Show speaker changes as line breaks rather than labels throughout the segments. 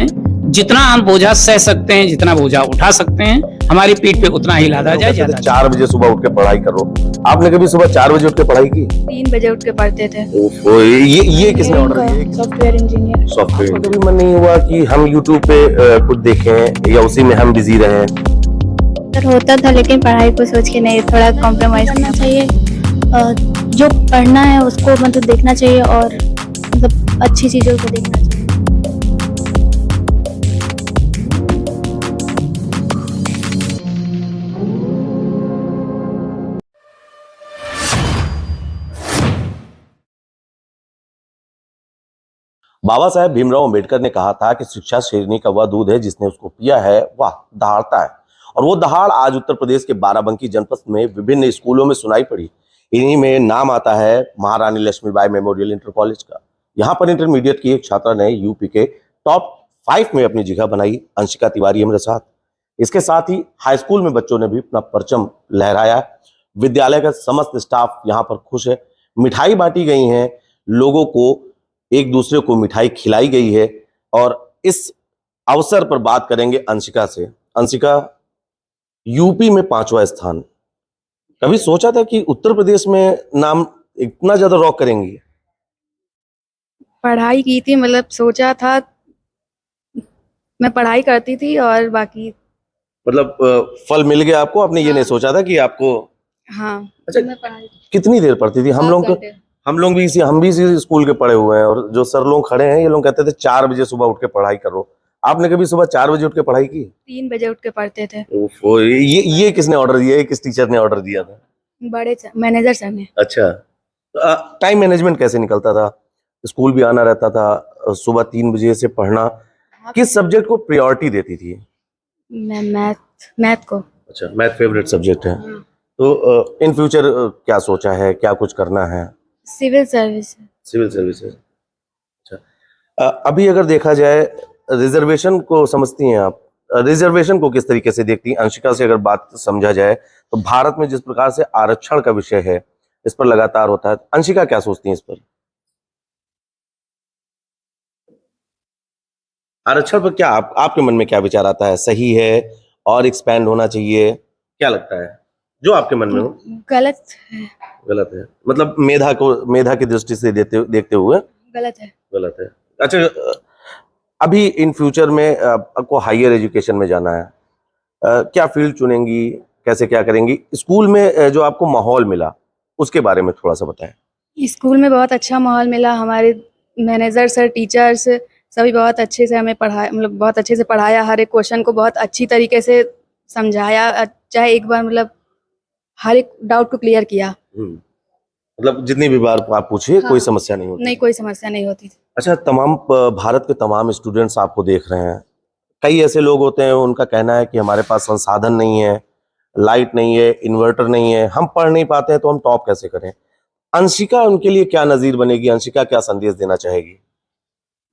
हैं। जितना हम बोझा सह सकते हैं, जितना बोझा उठा सकते हैं, हमारी पीठ पे उतना ही लादा जाए। ज्यादा
4 बजे सुबह उठ के पढ़ाई करो। आपने कभी सुबह 4 बजे उठ के पढ़ाई की?
3 बजे उठ के पढ़ते थे।
ओहो, ये किसने ऑर्डर किया?
Software engineer.
सॉफ्टवेयर। कभी मन नहीं हुआ कि हम YouTube पे कुछ देखें या उसी में हम बिजी रहें?
सर होता था, लेकिन पढ़ाई को सोच के नहीं, थोड़ा कॉम्प्रोमाइज करना चाहिए। जो पढ़ना है उसको मतलब देखना चाहिए और मतलब अच्छी चीज़ों को देखना चाहिए।
बाबा साहेब भीमराव अंबेडकर ने कहा था कि शिक्षा शेरनी का वह दूध है जिसने उसको पिया है वह दहाड़ता है। और वो दहाड़ आज उत्तर प्रदेश के बाराबंकी जनपद में विभिन्न स्कूलों में सुनाई पड़ी। इन्हीं में नाम आता है महारानी लक्ष्मीबाई मेमोरियल इंटर कॉलेज का। यहाँ पर इंटरमीडिएट की एक छात्रा ने यूपी के टॉप 5 में अपनी जगह बनाई, अंशिका तिवारी हमारे साथ। इसके साथ ही हाई स्कूल में बच्चों ने भी अपना परचम लहराया। विद्यालय का समस्त स्टाफ यहाँ पर खुश है। मिठाई बांटी गई है, लोगों को एक दूसरे को मिठाई खिलाई गई है। और इस अवसर पर बात करेंगे अंशिका से। अंशिका, यूपी में 5वां स्थान, कभी सोचा था कि उत्तर प्रदेश में नाम इतना ज्यादा रॉक करेंगी?
पढ़ाई की थी, मतलब सोचा था, मैं पढ़ाई करती थी और बाकी
मतलब फल मिल गया आपको? आपने ये नहीं सोचा था कि आपको?
हाँ।
अच्छा,
मैं पढ़ाई
कितनी देर पढ़ती थी? हम भी इसी स्कूल के पढ़े हुए हैं। और जो सर लोग खड़े हैं ये लोग कहते थे 4 बजे सुबह उठ के पढ़ाई करो। आपने कभी सुबह 4 बजे उठ के पढ़ाई की?
3 बजे उठ के पढ़ते थे।
ओफो, ये किसने ऑर्डर दिया? किस टीचर ने ऑर्डर दिया था?
बड़े मैनेजर सर ने।
अच्छा, टाइम मैनेजमेंट कैसे निकलता था? स्कूल भी आना रहता था, सुबह 3 बजे से पढ़ना। किस सब्जेक्ट को प्रायोरिटी देती थी?
मैं मैथ को।
अच्छा, मैथ फेवरेट सब्जेक्ट है। तो इन फ्यूचर क्या सोचा है, क्या कुछ करना है?
Civil service.
Civil services. अच्छा, अभी अगर देखा जाए रिजर्वेशन को समझती हैं आप? रिजर्वेशन को किस तरीके से देखती हैं? अंशिका से अगर बात समझा जाए तो भारत में जिस प्रकार से आरक्षण का विषय है, इस पर लगातार होता है। अंशिका क्या सोचती हैं इस पर? आरक्षण पर क्या आपके मन में क्या विचार आता है? सही है और एक्सपैंड होना चाहिए, क्या लगता है जो आपके मन में हो?
गलत है।
गलत है मतलब मेधा की दृष्टि से देखते हुए
गलत है।
गलत है। अच्छा, अभी इन फ्यूचर में आपको हायर एजुकेशन में जाना है, क्या फील्ड चुनेंगी, कैसे क्या करेंगी? स्कूल में जो आपको माहौल मिला उसके बारे में थोड़ा सा बताएं।
स्कूल में बहुत अच्छा माहौल मिला। हमारे मैनेजर सर, टीचर्स सभी बहुत अच्छे से हमें पढ़ाया, मतलब बहुत अच्छे से पढ़ाया। हर एक क्वेश्चन को बहुत अच्छी तरीके से समझाया, चाहे एक बार मतलब हर एक डाउट को क्लियर किया।
मतलब जितनी भी बार आप पूछिए,
हाँ,
कोई समस्या नहीं होती?
नहीं, कोई समस्या नहीं होती थी।
अच्छा, भारत के तमाम स्टूडेंट्स आपको देख रहे हैं। कई ऐसे लोग होते हैं, उनका कहना है कि हमारे पास संसाधन नहीं है, लाइट नहीं है, इन्वर्टर नहीं है, हम पढ़ नहीं पाते हैं, तो हम टॉप कैसे करें? अंशिका उनके लिए क्या नजीर बनेगी? अंशिका क्या संदेश देना चाहेगी?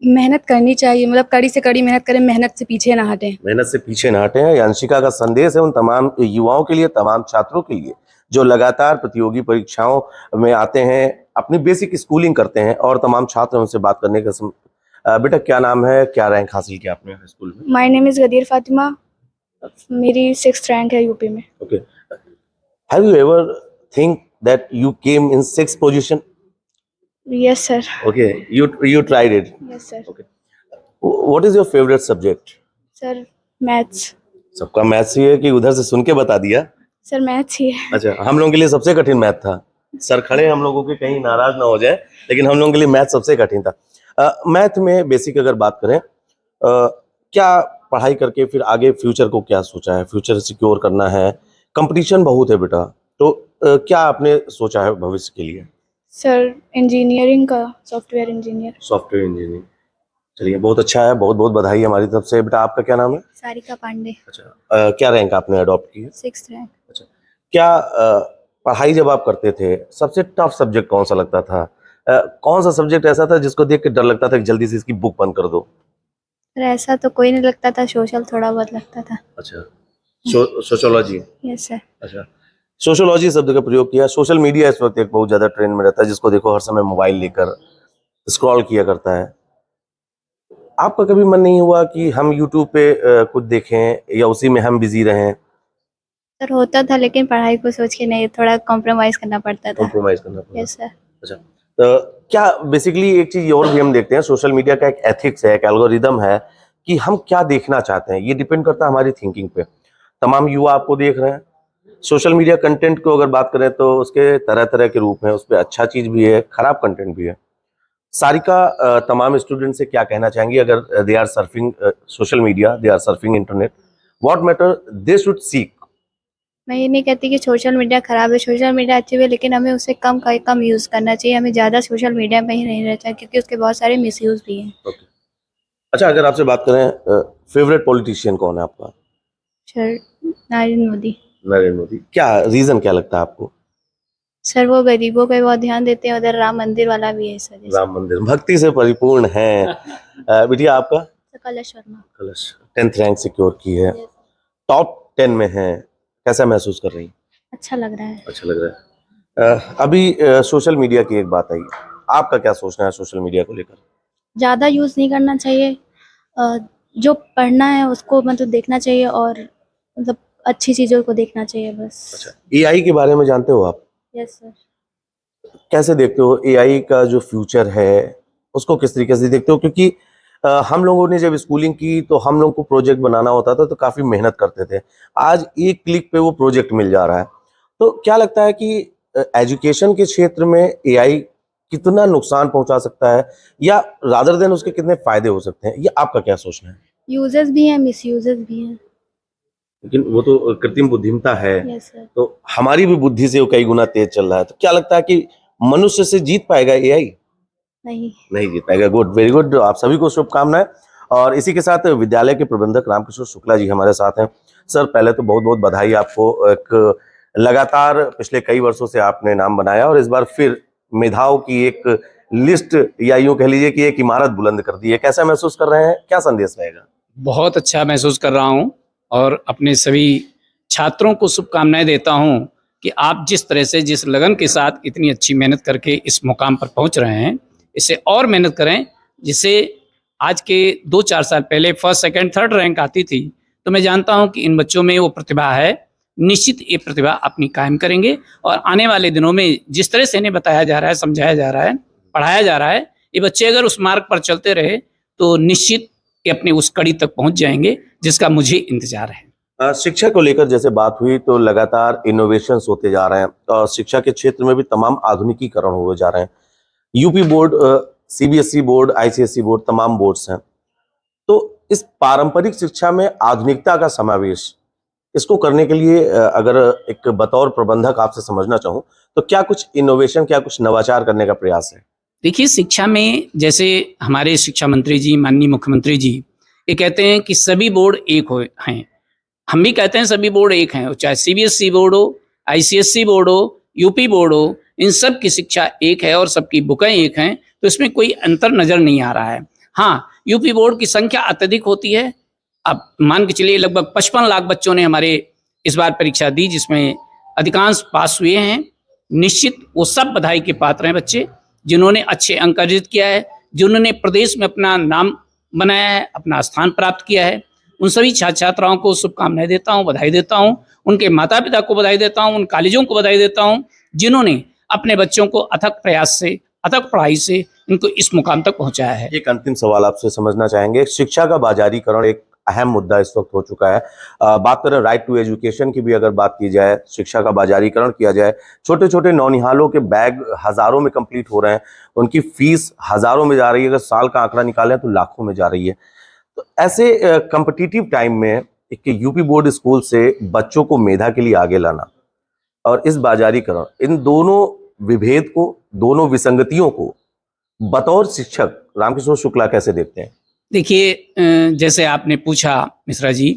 मेहनत करनी चाहिए, मतलब कड़ी से कड़ी मेहनत करें, मेहनत से पीछे ना हटें।
मेहनत से पीछे ना हटें, ये अंशिका का संदेश है उन तमाम युवाओं के लिए, तमाम छात्रों के लिए जो लगातार प्रतियोगी परीक्षाओं में आते हैं, अपनी बेसिक स्कूलिंग करते हैं। और तमाम छात्र उनसे बात करने का बेटा क्या नाम है, क्या रैंक हासिल किया आपने स्कूल में?
माय नेम इज गदीर फातिमा, मेरी 6th रैंक है यूपी में।
Okay, have you ever think that you came in 6th position?
Yes sir.
Okay, you tried it.
Yes sir.
Okay, what is your favorite subject?
Sir maths.
सबका maths ही है कि उधर से सुन के बता दिया?
सर मैथ्स ही है।
अच्छा, हम लोगों के लिए सबसे कठिन मैथ था। सर खड़े हम लोगों के, कहीं नाराज ना हो जाए, लेकिन हम लोगों के लिए मैथ सबसे कठिन था। मैथ में बेसिक अगर बात करें, क्या पढ़ाई करके फिर आगे फ्यूचर को क्या सोचा है? फ्यूचर सिक्योर करना है, कंपटीशन बहुत है बेटा, तो क्या आपने सोचा है भविष्य के लिए?
सर इंजीनियरिंग का, सॉफ्टवेयर इंजीनियर।
सॉफ्टवेयर इंजीनियरिंग, चलिए बहुत अच्छा है, बहुत बहुत बधाई हमारी तरफ से। बेटा आपका क्या नाम है?
सारिका पांडे।
अच्छा, क्या रैंक आपने अडॉप्ट की है?
6th rank.
अच्छा, क्या पढ़ाई जब आप करते थे सबसे टफ सब्जेक्ट कौन सा लगता था? कौन सा सब्जेक्ट ऐसा था जिसको देख के डर लगता था कि जल्दी से इसकी बुक बंद कर दो?
सर ऐसा तो कोई नहीं लगता था, सोशल थोड़ा बहुत लगता था।
अच्छा, सोशियोलॉजी।
Yes sir.
अच्छा, सोशियोलॉजी शब्द का प्रयोग किया। सोशल मीडिया इस वक्त एक बहुत ज्यादा ट्रेंड में रहता है, जिसको देखो हर समय मोबाइल लेकर स्क्रॉल किया करता है। आपका कभी मन नहीं हुआ कि हम यूट्यूब पे कुछ देखें या उसी में हम बिजी रहें?
सर होता था, लेकिन पढ़ाई को सोच के नहीं, थोड़ा कॉम्प्रोमाइज करना पड़ता था।
कॉम्प्रोमाइज करना पड़ा।
Yes sir.
अच्छा, तो क्या बेसिकली एक चीज और भी हम देखते हैं, सोशल मीडिया का एक एथिक्स है, एक एल्गोरिदम है कि हम क्या देखना चाहते हैं, ये डिपेंड करता है हमारी थिंकिंग पे। तमाम युवा आपको देख रहे हैं। सोशल मीडिया कंटेंट को अगर बात करें तो उसके तरह तरह के रूप हैं, उस पर अच्छा चीज भी है, खराब कंटेंट भी है। सारिका तमाम स्टूडेंट से क्या कहना चाहेंगी अगर they are surfing social media, they are surfing internet, what matter they should seek?
मैं ये नहीं कहती कि सोशल मीडिया खराब है, सोशल मीडिया अच्छी भी है, लेकिन हमें उसे कम यूज़ करना चाहिए। हमें ज़्यादा सोशल मीडिया पे ही नहीं रहना चाहिए, क्योंकि उसके बहुत सारे मिसयूज़ भी हैं।
ओके। अच्छा, अगर आपसे बात करें फेवरेट पॉलिटिशियन कौन है आपका?
सर नरेंद्र मोदी।
नरेंद्र मोदी। क्या रीजन क्या लगता है आपको?
सर वो गरीबों पे बहुत ध्यान देते हैं, उधर राम मंदिर वाला भी है सर।
राम मंदिर भक्ति से परिपूर्ण है। बिटिया आपका?
कलश शर्मा।
कलश 10th रैंक सिक्योर की है, टॉप 10 में है, कैसा महसूस कर रही हैं?
अच्छा लग रहा है।
अच्छा लग रहा है। अभी सोशल मीडिया की एक बात आई, आपका क्या सोचना है सोशल मीडिया को लेकर?
ज़्यादा यूज़ नहीं करना चाहिए। जो पढ़ना है उसको मतलब देखना चाहिए, और मतलब अच्छी चीज़ों को देखना चाहिए बस।
अच्छा, एआई के बारे में जानते हो आप?
Yes sir.
कैसे देखते हो एआई का जो फ्यूचर है, उसको किस तरीके से देखते हो? क्योंकि हम लोगों ने जब स्कूलिंग की तो हम लोग को प्रोजेक्ट बनाना होता था तो काफी मेहनत करते थे। आज एक क्लिक पे वो प्रोजेक्ट मिल जा रहा है। तो क्या लगता है कि एजुकेशन के क्षेत्र में एआई कितना नुकसान पहुंचा सकता है, या रादर देन उसके कितने फायदे हो सकते हैं? ये आपका क्या सोचना है?
यूजेस भी हैं, मिसयूजेस भी हैं।
लेकिन वो तो कृत्रिम बुद्धिमत्ता है,
यस सर।
तो हमारी भी बुद्धि से वो कई गुना तेज चल रहा है। तो क्या लगता है कि मनुष्य से जीत पाएगा एआई? नहीं जीत पाएगा। Good, very good. आप सभी को शुभकामनाएं। और इसी के साथ विद्यालय के प्रबंधक रामकिशोर शुक्ला जी हमारे साथ हैं। सर, पहले तो बहुत बहुत बधाई आपको। एक लगातार पिछले कई वर्षों से आपने नाम बनाया और इस बार फिर मेधाओं की एक लिस्ट, या यूं कह लीजिए कि एक इमारत बुलंद कर दी है। कैसा महसूस कर रहे हैं, क्या संदेश रहेगा?
बहुत अच्छा महसूस कर रहा हूँ और अपने सभी छात्रों को शुभकामनाएं देता हूँ कि आप जिस तरह से, जिस लगन के साथ इतनी अच्छी मेहनत करके इस मुकाम पर पहुँच रहे हैं, इससे और मेहनत करें। जिससे आज के 2-4 साल पहले फर्स्ट, सेकंड, थर्ड रैंक आती थी, तो मैं जानता हूँ कि इन बच्चों में वो प्रतिभा है। निश्चित ये प्रतिभा अपनी कायम करेंगे और आने वाले दिनों में जिस तरह से इन्हें बताया जा रहा है, समझाया जा रहा है, पढ़ाया जा रहा है, ये बच्चे अगर उस मार्ग पर चलते रहे तो निश्चित ये अपने उस कड़ी तक पहुंच जाएंगे जिसका मुझे इंतजार है।
शिक्षा को लेकर जैसे बात हुई तो लगातार इनोवेशंस होते जा रहे हैं और शिक्षा के क्षेत्र में भी तमाम आधुनिकीकरण हुए जा रहे हैं। UP board, CBSE board, ICSE board, तमाम बोर्ड्स हैं। तो इस पारंपरिक शिक्षा में आधुनिकता का समावेश, इसको करने के लिए अगर एक बतौर प्रबंधक आपसे समझना चाहूँ तो क्या कुछ इनोवेशन, क्या कुछ नवाचार करने का प्रयास है?
देखिए, शिक्षा में जैसे हमारे शिक्षा मंत्री जी, माननीय मुख्यमंत्री जी, ये कहते हैं कि सभी बोर्ड एक हैं। हम भी कहते हैं सभी बोर्ड एक हैं, चाहे सीबीएसई बोर्ड हो, आईसीएसई बोर्ड हो, यूपी बोर्ड हो, इन सब की शिक्षा एक है और सबकी बुकें एक हैं, तो इसमें कोई अंतर नजर नहीं आ रहा है। हाँ, यूपी बोर्ड की संख्या अत्यधिक होती है। अब मान के चलिए लगभग 55 लाख बच्चों ने हमारे इस बार परीक्षा दी, जिसमें अधिकांश पास हुए हैं। निश्चित वो सब बधाई के पात्र हैं बच्चे, जिन्होंने अच्छे अंक अर्जित किया है, जिन्होंने प्रदेश में अपना नाम बनाया है, अपना स्थान प्राप्त किया है। उन सभी छात्र छात्राओं को शुभकामनाएं देता हूँ, बधाई देता हूँ। उनके माता पिता को बधाई देता हूँ, उन कॉलेजों को बधाई देता हूँ जिन्होंने अपने बच्चों को अथक प्रयास से, अथक पढ़ाई से इनको इस मुकाम तक पहुंचाया है।
एक अंतिम सवाल आपसे समझना चाहेंगे। शिक्षा का बाजारीकरण एक अहम मुद्दा इस वक्त हो चुका है। बात करें राइट टू एजुकेशन की भी, अगर बात की जाए, शिक्षा का बाजारीकरण किया जाए, छोटे छोटे नौनिहालों के बैग हजारों में कंप्लीट हो रहे हैं, उनकी फीस हजारों में जा रही है, अगर साल का आंकड़ा निकालें तो लाखों में जा रही है। तो ऐसे कॉम्पिटिटिव टाइम में एक यूपी बोर्ड स्कूल से बच्चों को मेधा के लिए आगे लाना और इस बाजारीकरण, इन दोनों विभेद को, दोनों विसंगतियों को बतौर शिक्षक रामकिशोर शुक्ला कैसे देखते हैं?
देखिए, जैसे आपने पूछा मिश्रा जी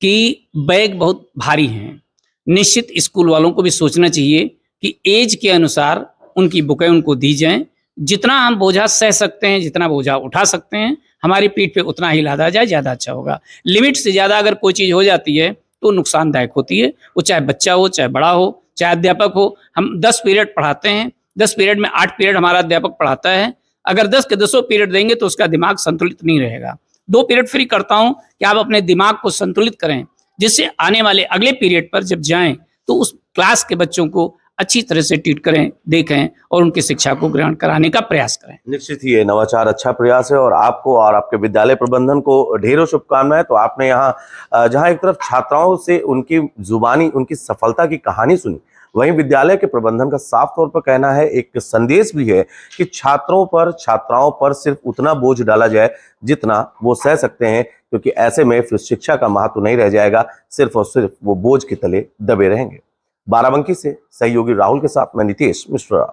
कि बैग बहुत भारी हैं, निश्चित स्कूल वालों को भी सोचना चाहिए कि एज के अनुसार उनकी बुकें उनको दी जाएं। जितना हम बोझा सह सकते हैं, जितना बोझा उठा सकते हैं, हमारी पीठ पे उतना ही लादा जाए, ज़्यादा अच्छा होगा। लिमिट से ज़्यादा अगर कोई चीज़ हो जाती है तो नुकसानदायक होती है। वो चाहे बच्चा हो, चाहे बड़ा हो, चाहे अध्यापक हो। हम 10 पीरियड पढ़ाते हैं, 10 पीरियड में 8 पीरियड हमारा अध्यापक पढ़ाता है, अगर 10 के 10 पीरियड देंगे तो उसका दिमाग संतुलित नहीं रहेगा। 2 पीरियड फ्री करता हूं कि आप अपने दिमाग को संतुलित करें, जिससे आने वाले अगले पीरियड पर जब जाएं तो उस क्लास के बच्चों को अच्छी तरह से ट्रीट करें, देखें और उनकी शिक्षा को ग्रहण कराने का प्रयास करें।
निश्चित ही ये नवाचार अच्छा प्रयास है और आपको और आपके विद्यालय प्रबंधन को ढेरों शुभकामनाएं। तो आपने यहाँ जहाँ एक तरफ छात्राओं से उनकी जुबानी उनकी सफलता की कहानी सुनी, वहीं विद्यालय के प्रबंधन का साफ तौर पर कहना है, एक संदेश भी है कि छात्रों पर छात्राओं पर सिर्फ उतना बोझ डाला जाए जितना वो सह सकते हैं, क्योंकि ऐसे में फिर शिक्षा का महत्व नहीं रह जाएगा, सिर्फ और सिर्फ वो बोझ के तले दबे रहेंगे। बाराबंकी से सहयोगी राहुल के साथ मैं नितेश मिश्रा।